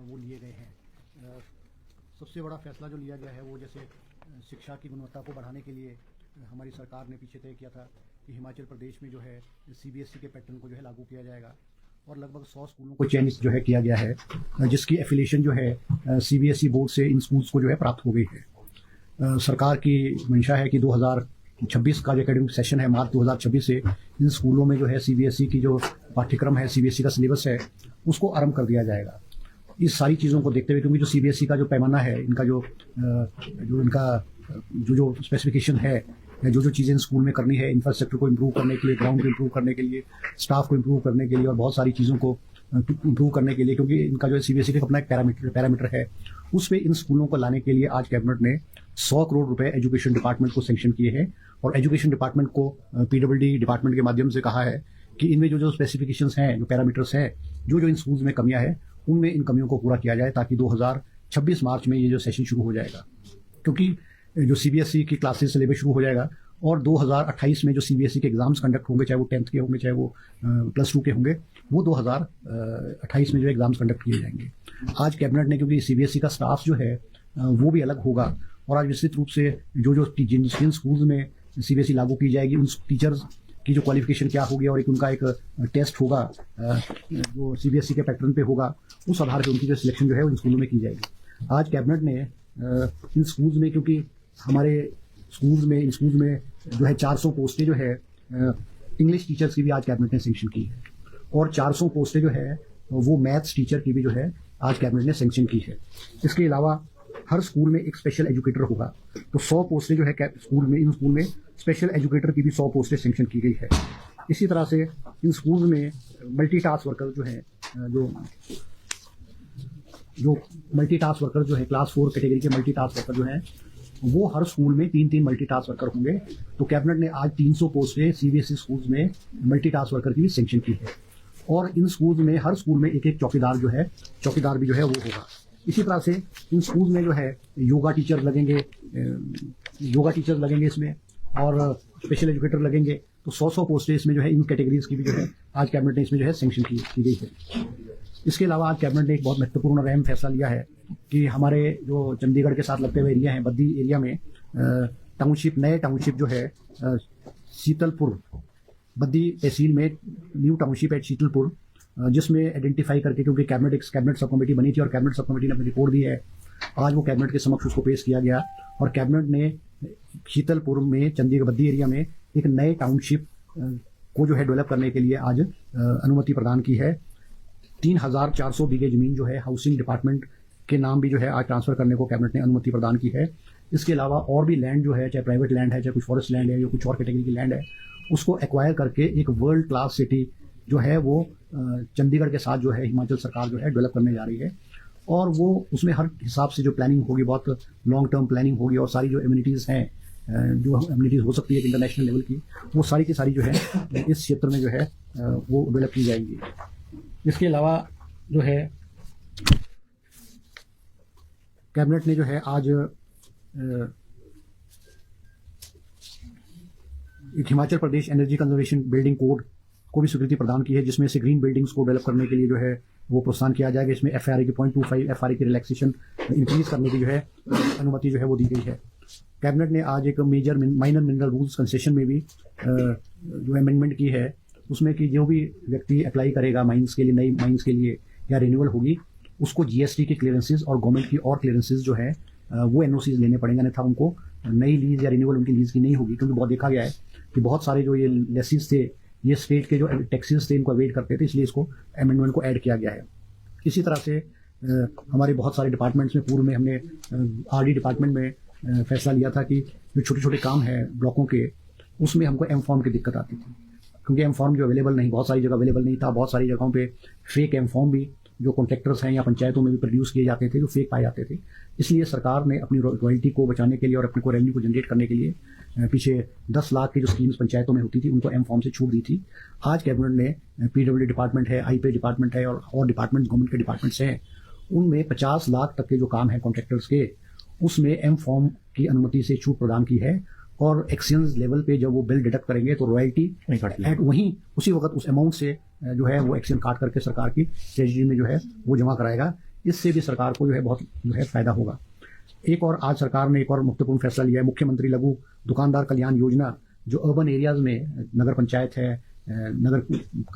वो लिए गए हैं। सबसे बड़ा फैसला जो लिया गया है वो जैसे शिक्षा की गुणवत्ता को बढ़ाने के लिए हमारी सरकार ने पीछे तय किया था कि हिमाचल प्रदेश में जो है सीबीएसई के पैटर्न को जो है लागू किया जाएगा और लगभग 100 स्कूलों को चयनित जो है किया गया है, जिसकी एफिलिएशन जो है सीबीएसई बोर्ड से इन स्कूल्स को जो है प्राप्त हो गई है। सरकार की मंशा है कि 2026 का जो एकेडमिक सेशन है मार्च 2026 से इन स्कूलों में जो है सीबीएसई की जो पाठ्यक्रम है, सीबीएसई का सिलेबस है, उसको आरंभ कर दिया जाएगा। इस सारी चीज़ों को देखते हुए, क्योंकि जो सीबीएसई का जो पैमाना है, इनका जो स्पेसिफिकेशन है, जो चीज़ें स्कूल में करनी है, इंफ्रास्ट्रक्चर को इम्प्रूव करने के लिए, ग्राउंड को इम्प्रूव करने के लिए, स्टाफ को इम्प्रूव करने के लिए और बहुत सारी चीज़ों को इम्प्रूव करने के लिए, क्योंकि इनका जो है सीबीएसई का अपना एक पैरामीटर है, उस पर इन स्कूलों को लाने के लिए आज कैबिनेट ने 100 करोड़ रुपए एजुकेशन डिपार्टमेंट को सैंक्शन किए हैं और एजुकेशन डिपार्टमेंट को पीडब्ल्यूडी डिपार्टमेंट के माध्यम से कहा है कि इनमें जो स्पेसिफिकेशंस हैं, जो पैरामीटर्स हैं, जो इन स्कूल्स में कमियां हैं, उनमें इन कमियों को पूरा किया जाए ताकि 2026 मार्च में ये जो सेशन शुरू हो जाएगा, क्योंकि जो सीबीएसई की क्लासेस सिलेबस शुरू हो जाएगा और 2028 में जो सीबीएसई के एग्जाम्स कंडक्ट होंगे, चाहे वो 10th के होंगे, चाहे वो +2 के होंगे, वो 2028 में जो एग्जाम्स कंडक्ट किए जाएंगे। आज कैबिनेट ने, क्योंकि सीबीएसई का स्टाफ जो है वो भी अलग होगा और आज विस्तृत रूप से जिन स्कूल्स में सीबीएसई लागू की जाएगी उन टीचर्स की जो क्वालिफिकेशन क्या होगी और उनका एक टेस्ट होगा जो सीबीएसई के पैटर्न पे होगा, उस आधार पर उनकी जो सिलेक्शन जो है उन स्कूलों में की जाएगी। आज कैबिनेट ने इन स्कूल्स में, क्योंकि हमारे इन स्कूल्स में जो है 400 पोस्टें जो है इंग्लिश टीचर्स की भी आज कैबिनेट ने सैंक्शन की है और 400 पोस्टें जो है वो मैथ्स टीचर की भी जो है आज कैबिनेट ने सैंक्शन की है। इसके अलावा हर स्कूल में एक स्पेशल एजुकेटर होगा, तो 100 पोस्टें जो है इन स्कूल में स्पेशल एजुकेटर की भी 100 पोस्टें सैंक्शन की गई है। इसी तरह से इन स्कूल में मल्टीटास्क वर्कर जो है क्लास 4 कैटेगरी के मल्टीटास्क वर्कर जो है वो हर स्कूल में 3-3 मल्टीटास्क वर्कर होंगे। तो कैबिनेट ने आज 300 पोस्टें सीबीएसई स्कूल्स में मल्टीटास्क वर्कर की भी सैंक्शन की है और इन स्कूल्स में हर स्कूल में एक चौकीदार भी जो है वो होगा। इसी तरह से इन स्कूल में जो है योगा टीचर लगेंगे इसमें और स्पेशल एजुकेटर लगेंगे। तो 100 पोस्टें इसमें जो है इन कैटेगरीज की भी जो है आज कैबिनेट ने इसमें जो है सैंक्शन की गई है। इसके अलावा आज कैबिनेट ने एक बहुत महत्वपूर्ण और अहम फैसला लिया है कि हमारे जो चंडीगढ़ के साथ लगते हुए एरिया हैं, बद्दी एरिया में नए टाउनशिप जो है शीतलपुर, बद्दी तहसील में न्यू टाउनशिप है शीतलपुर, जिसमें आइडेंटिफाई करके, क्योंकि कैबिनेट सब कमेटी बनी थी और कैबिनेट सब कमेटी ने अपनी रिपोर्ट दी है, आज वो कैबिनेट के समक्ष उसको पेश किया गया और कैबिनेट ने शीतलपुर में चंडीगढ़ बद्दी एरिया में एक नए टाउनशिप को जो है डेवलप करने के लिए आज अनुमति प्रदान की है। 3,400 बीघे जमीन जो है हाउसिंग डिपार्टमेंट के नाम भी जो है आज ट्रांसफर करने को कैबिनेट ने अनुमति प्रदान की है। इसके अलावा और भी लैंड जो है, चाहे प्राइवेट लैंड है, चाहे कुछ फॉरेस्ट लैंड है, या कुछ और कैटेगरी की लैंड है, उसको एक्वायर करके एक वर्ल्ड क्लास सिटी जो है वो चंडीगढ़ के साथ जो है हिमाचल सरकार जो है डेवलप करने जा रही है और वो उसमें हर हिसाब से जो प्लानिंग होगी, बहुत लॉन्ग टर्म प्लानिंग होगी और सारी जो एमिनिटीज़ हैं, जो एमिनिटीज़ हो सकती है इंटरनेशनल लेवल की, वो सारी की सारी जो है इस क्षेत्र में जो है वो डेवलप की जाएंगी। इसके अलावा जो है कैबिनेट ने जो है आज एक Himachal Pradesh energy conservation building code को भी स्वीकृति प्रदान की है, जिसमें से ग्रीन बिल्डिंग्स को डेवलप करने के लिए जो है वो प्रोत्साहन किया जाएगा। इसमें FRA की 0.25 FRA की रिलैक्सेशन इंक्रीज करने की जो है अनुमति जो है वो दी गई है। कैबिनेट ने आज एक माइनर मिनरल रूल्स कंसेशन में भी जो अमेंडमेंट की है, उसमें कि जो भी व्यक्ति अप्लाई करेगा माइंस के लिए, नई माइंस के लिए या रिन्यूअल होगी, उसको GST के क्लियरेंसेज और गवर्नमेंट की और क्लियरेंसेज जो है वो NOCs लेने पड़ेंगे, अन्यथा उनको नई लीज या रिन्यूअल उनकी लीज की नहीं होगी। क्योंकि बहुत देखा गया है कि बहुत सारे जो ये लेसीज थे, ये स्टेट के जो टैक्सेस थे इनको अवेड करते थे, इसलिए इसको अमेंडमेंट को ऐड किया गया है। इसी तरह से हमारे बहुत सारे डिपार्टमेंट्स में, पूर्व में हमने RD डिपार्टमेंट में फैसला लिया था कि जो छोटे छोटे काम है ब्लॉकों के, उसमें हमको M-Form की दिक्कत आती थी, क्योंकि M-Form जो अवेलेबल नहीं, बहुत सारी जगह अवेलेबल नहीं था। बहुत सारी जगहों पे फेक M-Form भी जो कॉन्ट्रैक्टर्स हैं या पंचायतों में भी प्रोड्यूस किए जाते थे, जो फेक पाए जाते थे। इसलिए सरकार ने अपनी रॉयल्टी को बचाने के लिए और अपने को रेवेन्यू को जनरेट करने के लिए पीछे 10 लाख की जो स्कीम्स पंचायतों में होती थी उनको M-Form से छूट दी थी। आज कैबिनेट ने PWD डिपार्टमेंट है, IP डिपार्टमेंट है और डिपार्टमेंट गवर्नमेंट के डिपार्टमेंट्स हैं, उनमें 50 लाख तक के जो काम है कॉन्ट्रैक्टर्स के, उसमें M-Form की अनुमति से छूट प्रदान की है और एक्सचेंज लेवल पे जब वो बिल डिडक्ट करेंगे तो रॉयल्टी वहीं उसी वक्त उस अमाउंट से जो है वो एक्सचेंज काट करके सरकार की ट्रेजरी में जो है वो जमा कराएगा। इससे भी सरकार को जो है बहुत जो है फायदा होगा। एक और आज सरकार ने एक और महत्वपूर्ण फैसला लिया है, मुख्यमंत्री लघु दुकानदार कल्याण योजना, जो अर्बन एरियाज में नगर पंचायत है, नगर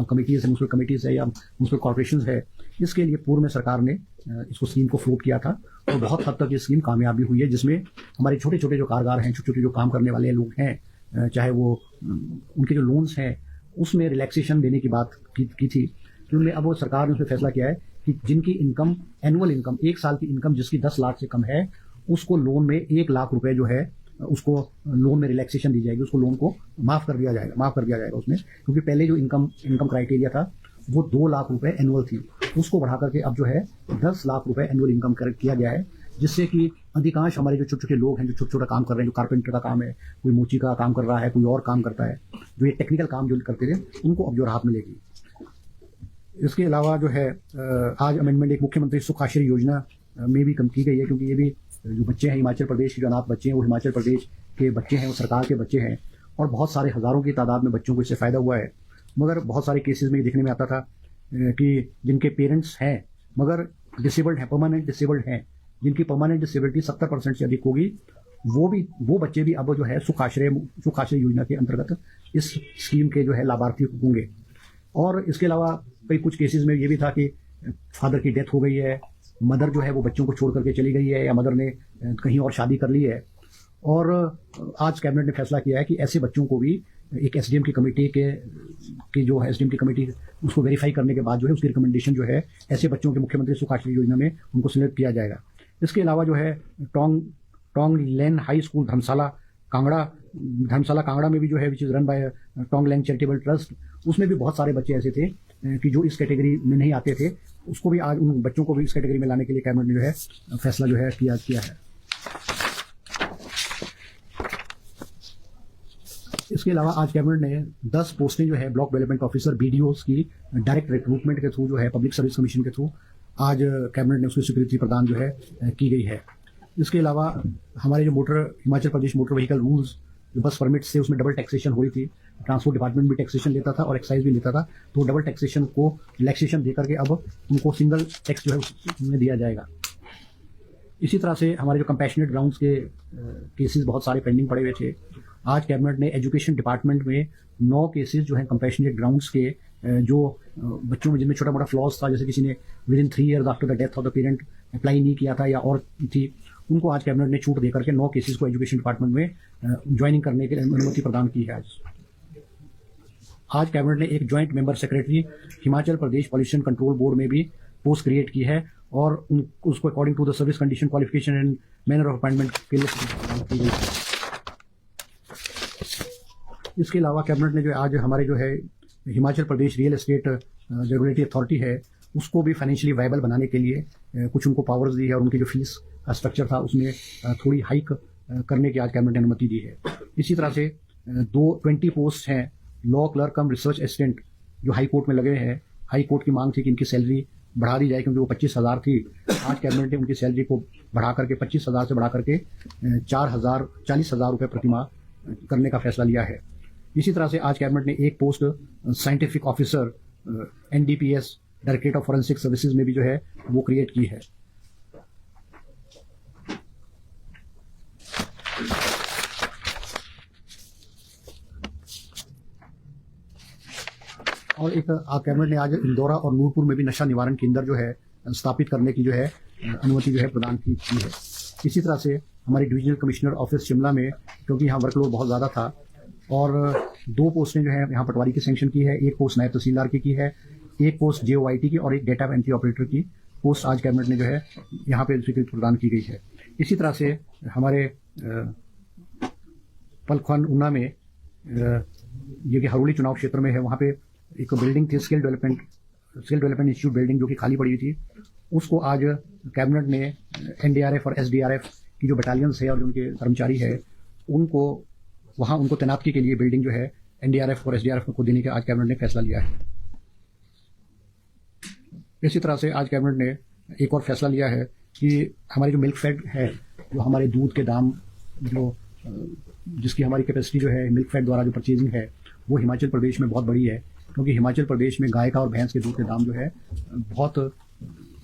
कमेटीज है, म्यूनसिपल कमेटीज है या म्यूनसिपल कॉर्पोरेशन है, इसके लिए पूर्व में सरकार ने इसको स्कीम को फ्लोट किया था और बहुत हद तक ये स्कीम कामयाबी हुई है, जिसमें हमारे छोटे छोटे जो कारोबार हैं, छोटे छोटे जो काम करने वाले लोग हैं, चाहे वो उनके जो लोन्स हैं उसमें रिलैक्सेशन देने की बात की थी। क्योंकि अब वो सरकार ने उसमें फैसला किया है कि जिनकी इनकम एनुअल इनकम 1 साल की इनकम जिसकी 10 लाख से कम है, उसको लोन में 1 लाख रुपए जो है उसको लोन में रिलैक्सेशन दी जाएगी, उसको लोन को माफ कर दिया जाएगा उसमें। क्योंकि पहले जो इनकम क्राइटेरिया था वो 2 लाख रुपए एनुअल थी, उसको बढ़ा करके अब जो है 10 लाख रुपए एनुअल इनकम किया गया है, जिससे कि अधिकांश हमारे जो छोटे छोटे लोग हैं, जो छोटा छोटा काम कर रहे हैं, जो कारपेंटर का काम है, कोई मोची का काम कर रहा है, कोई और काम करता है, जो ये टेक्निकल काम जो करते थे, उनको अब जो राहत मिलेगी। इसके अलावा जो है आज अमेंडमेंट एक मुख्यमंत्री सुख आश्रय योजना में भी कम की गई है, क्योंकि ये भी जो बच्चे हैं हिमाचल प्रदेश के, जो अनाथ बच्चे हैं, वो हिमाचल प्रदेश के बच्चे हैं, वो सरकार के बच्चे हैं और बहुत सारे हज़ारों की तादाद में बच्चों को इससे फ़ायदा हुआ है। मगर बहुत सारे केसेस में ये देखने में आता था कि जिनके पेरेंट्स हैं मगर डिसेबल्ड हैं, परमानेंट डिसेबल्ड हैं, जिनकी परमानेंट डिसेबिलिटी 70% से अधिक होगी, वो बच्चे भी अब जो है सुख आश्रय योजना के अंतर्गत इस स्कीम के जो है लाभार्थी होंगे। और इसके अलावा कई कुछ केसेस में ये भी था कि फादर की डेथ हो गई है, मदर जो है वो बच्चों को छोड़ करके चली गई है, या मदर ने कहीं और शादी कर ली है, और आज कैबिनेट ने फैसला किया है कि ऐसे बच्चों को भी एक एसडीएम की कमेटी की जो है एसडीएम की कमेटी उसको वेरीफाई करने के बाद जो है उसकी रिकमेंडेशन जो है ऐसे बच्चों के मुख्यमंत्री सुख आश्रय योजना में उनको सिलेक्ट किया जाएगा। इसके अलावा जो है टोंग लेन हाई स्कूल धर्मशाला कांगड़ा में भी जो है which is run by Tong Len charitable trust, उसमें भी बहुत सारे बच्चे ऐसे थे कि जो इस कैटेगरी में नहीं आते थे, उसको भी आज उन बच्चों को भी इस कैटेगरी में लाने के लिए कैबिनेट ने जो है फैसला जो है किया है। इसके अलावा आज कैबिनेट ने 10 पोस्टें जो है ब्लॉक डेवलपमेंट ऑफिसर BDOs की डायरेक्ट रिक्रूटमेंट के थ्रू जो है पब्लिक सर्विस कमीशन के थ्रू आज कैबिनेट ने उसकी स्वीकृति प्रदान जो है की गई है। इसके अलावा हमारे जो Himachal Pradesh motor vehicle rules जो बस परमिट से उसमें डबल टैक्सेशन हो रही थी, ट्रांसपोर्ट डिपार्टमेंट भी टैक्सेशन लेता था और एक्साइज भी लेता था, तो डबल टैक्सेशन को रिलैक्सेशन देकर के अब उनको सिंगल टैक्स जो है उसमें दिया जाएगा। इसी तरह से हमारे जो कंपैशनेट ग्राउंड्स के केसेस बहुत सारे पेंडिंग पड़े हुए थे, आज कैबिनेट ने एजुकेशन डिपार्टमेंट में 9 केसेस जो हैं कंपैशनेट ग्राउंड्स के, जो बच्चों में जिनमें छोटा मोटा फ्लॉज था, जैसे किसी ने within 3 years after the death of the parent apply नहीं किया था या और थी, उनको आज कैबिनेट ने छूट देकर के 9 केसेस को एजुकेशन डिपार्टमेंट में ज्वाइनिंग करने की अनुमति प्रदान की है। आज कैबिनेट ने एक joint member secretary Himachal Pradesh pollution control board में भी पोस्ट क्रिएट की है और उसको according to the service condition qualification and manner of appointment के लिए। इसके अलावा कैबिनेट ने जो आज हमारे जो है हिमाचल प्रदेश रियल एस्टेट रेगुलेटरी अथॉरिटी है, उसको भी फाइनेंशियली वायबल बनाने के लिए कुछ उनको पावर्स दी है और उनकी जो फीस का स्ट्रक्चर था उसमें थोड़ी हाइक करने की आज कैबिनेट ने अनुमति दी है। इसी तरह से 20 पोस्ट हैं लॉ क्लर्क कम रिसर्च असिस्टेंट जो हाई कोर्ट में लगे हैं। हाई कोर्ट की मांग थी कि इनकी सैलरी बढ़ा दी जाए, क्योंकि वो 25,000 थी। आज कैबिनेट ने उनकी सैलरी को बढ़ा करके 25,000 से बढ़ा करके 40,000 रुपये प्रतिमाह करने का फैसला लिया है। इसी तरह से आज कैबिनेट ने एक post scientific officer NDPS directorate of forensic services में भी जो है वो क्रिएट की है। और एक कैबिनेट ने आज इंदौरा और नूरपुर में भी नशा निवारण केंद्र जो है स्थापित करने की जो है अनुमति जो है प्रदान की है। इसी तरह से हमारी डिविजनल कमिश्नर ऑफिस शिमला में, क्योंकि यहाँ वर्कलोड बहुत ज़्यादा था और 2 पोस्टें जो है यहाँ पटवारी की सैंक्शन की है, एक पोस्ट नायब तहसीलदार की है, एक पोस्ट JOIT की और एक डेटा एंट्री ऑपरेटर की पोस्ट आज कैबिनेट ने जो है यहाँ पे स्वीकृति प्रदान की गई है। इसी तरह से हमारे पलखन ऊना में ये कि हरोली चुनाव क्षेत्र में है, वहाँ पे एक बिल्डिंग थी स्किल डेवलपमेंट इंस्टीट्यूट बिल्डिंग जो कि खाली पड़ी हुई थी, उसको आज कैबिनेट ने NDRF और SDRF की जो बटालियंस है और जो उनके कर्मचारी है उनको वहाँ उनको तैनाती के लिए बिल्डिंग जो है NDRF और SDRF को देने का आज कैबिनेट ने फैसला लिया है। इसी तरह से आज कैबिनेट ने एक और फैसला लिया है कि हमारी जो मिल्क फैट है, जो हमारे दूध के दाम जो जिसकी हमारी कैपेसिटी जो है मिल्क फैट द्वारा जो परचेजिंग है वो हिमाचल प्रदेश में बहुत बड़ी है, क्योंकि हिमाचल प्रदेश में गाय का और भैंस के दूध के दाम जो है बहुत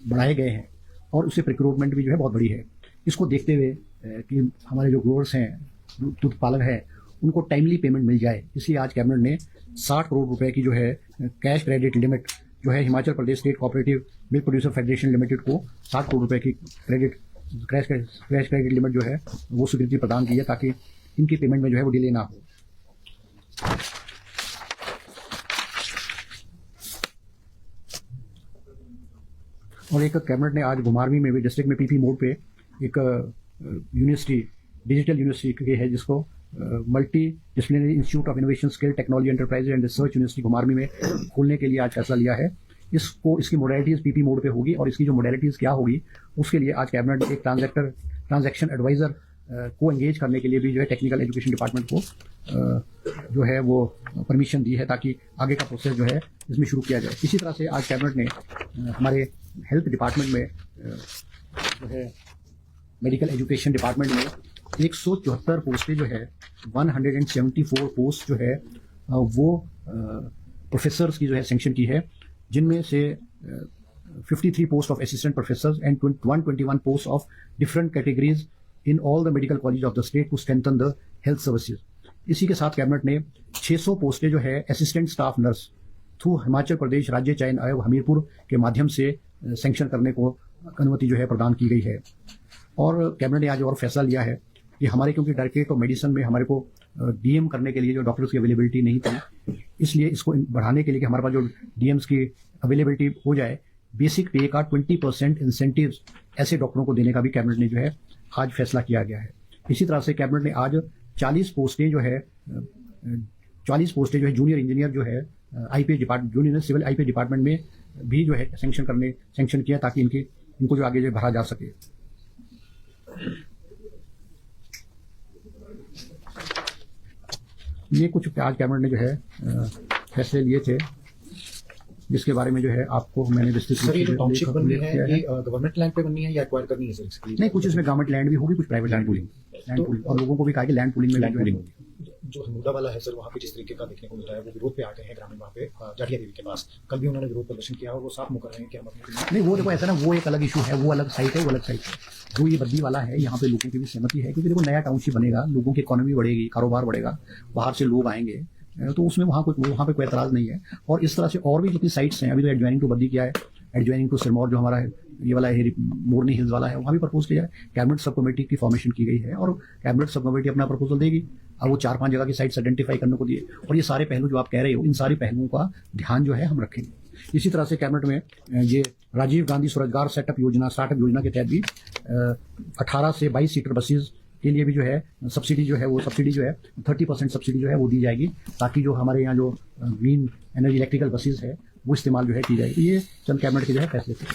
बढ़ाए गए हैं और उससे प्रिक्रूटमेंट भी जो है बहुत बड़ी है। इसको देखते हुए कि हमारे जो ग्रोअर्स हैं, दूध पालक हैं, उनको टाइमली पेमेंट मिल जाए, इसलिए आज कैबिनेट ने 60 करोड़ रुपए की जो है कैश क्रेडिट लिमिट जो है Himachal Pradesh state cooperative milk producer federation limited को 60 करोड़ रुपए की कैश क्रेडिट लिमिट जो है वो स्वीकृति प्रदान की है, ताकि इनकी पेमेंट में जो है वो डिले ना हो। और एक कैबिनेट ने आज घुमारवीं में भी डिस्ट्रिक्ट में पीपी मोड पे एक यूनिवर्सिटी, डिजिटल यूनिवर्सिटी है, जिसको multi disciplinary institute of innovation skill technology enterprise and research university Ghumarwin में खोलने के लिए आज फैसला लिया है। इसकी मोडेलिटीज पीपी मोड पे होगी, और इसकी जो मोडेलिटीज क्या होगी उसके लिए आज कैबिनेट एक ट्रांजैक्शन एडवाइजर को एंगेज करने के लिए भी जो है टेक्निकल एजुकेशन डिपार्टमेंट को जो है वो परमिशन दी है, ताकि आगे का प्रोसेस जो है इसमें शुरू किया जाए। इसी तरह से आज कैबिनेट ने हमारे हेल्थ डिपार्टमेंट में जो है मेडिकल एजुकेशन डिपार्टमेंट में 174 पोस्टें जो है 174 पोस्ट जो है वो प्रोफेसर्स की जो है सेंक्शन की है, जिनमें से 53 post of assistant professors and 121 post of different categories in all the medical college of the state to strengthen the health services. इसी के साथ कैबिनेट ने 600 पोस्टें जो है assistant staff nurse through Himachal Pradesh राज्य चयन आयोग हमीरपुर के माध्यम से सेंक्शन करने को अनुमति जो है प्रदान की गई है। और कैबिनेट ने आज और फैसला लिया है कि हमारे, क्योंकि डायरेक्टरेट ऑफ मेडिसिन में हमारे को डीएम करने के लिए जो डॉक्टर्स की अवेलेबिलिटी नहीं थी, इसलिए इसको बढ़ाने के लिए कि हमारे पास जो डीएम्स की अवेलेबिलिटी हो जाए, बेसिक पे का 20% इंसेंटिव ऐसे डॉक्टरों को देने का भी कैबिनेट ने जो है आज फैसला किया गया है। इसी तरह से कैबिनेट ने आज 40 पोस्टें जो है जूनियर इंजीनियर जो है IPS department, junior civil IPS department में भी जो है सेंक्शन किया, ताकि इनको जो आगे जो भरा जा सके। ये कुछ आज कैबिनेट ने जो है फैसले लिए थे, जिसके बारे में जो है आपको मैंने विस्तृत सर ये जो टाउनशिप बननी है ये गवर्नमेंट लैंड पे बननी है या एक्वायर करनी है सर इसके लिए? नहीं, कुछ इसमें गवर्नमेंट लैंड भी होगी, कुछ प्राइवेट लैंड पूलिंग और लोगों को भी कहा कि लैंड पूलिंग में लैंड पूलिंग होगी। जो हरमुदा वाला है सर, वहाँ पे जिस तरीके का देखने को मिलता है, वो विरोध पे आ गए हैं ग्रामीण वहाँ पे जाटिया देवी के पास। कल भी उन्होंने विरोध प्रदर्शन किया और वो साफ मुकर रहे हैं कि हम अपने नहीं, वो देखो ऐसा ना, वो एक अलग इशू है, वो अलग साइट है, वो अलग साइट है। जो ये बद्दी वाला है, यहाँ पे लोगों की भी सहमति है, क्योंकि देखो नया टाउनशिप बनेगा, लोगों की इकोनॉमी बढ़ेगी, कारोबार बढ़ेगा, बाहर से लोग आएंगे, तो उसमें वहाँ पे कोई एतराज नहीं है। और इस तरह से और भी जितनी साइट्स हैं, अभी तो एडजॉइनिंग टू बद्दी किया है, एडजॉइनिंग टू सिरमौर जो हमारा है, ये वाला है मोरनी हिल्स वाला है, वहाँ भी प्रपोज किया है। कैबिनेट सब कमेटी की फॉर्मेशन की गई है और कैबिनेट सब कमेटी अपना प्रपोजल देगी। अब वो 4-5 जगह की साइट्स आइडेंटिफाई करने को दिए, और ये सारे पहलू जो आप कह रहे हो, इन सारे पहलुओं का ध्यान जो है हम रखेंगे। इसी तरह से कैबिनेट में ये राजीव गांधी स्वरोजगार स्टार्टअप योजना के तहत भी 18 से 22 सीटर बसेज के लिए भी जो है सब्सिडी जो है 30% सब्सिडी जो है वो दी जाएगी, ताकि जो हमारे यहाँ जो ग्रीन एनर्जी इलेक्ट्रिकल बसेज है वो इस्तेमाल जो है की जाएगी। ये चंद कैबिनेट के जो है फैसले थे।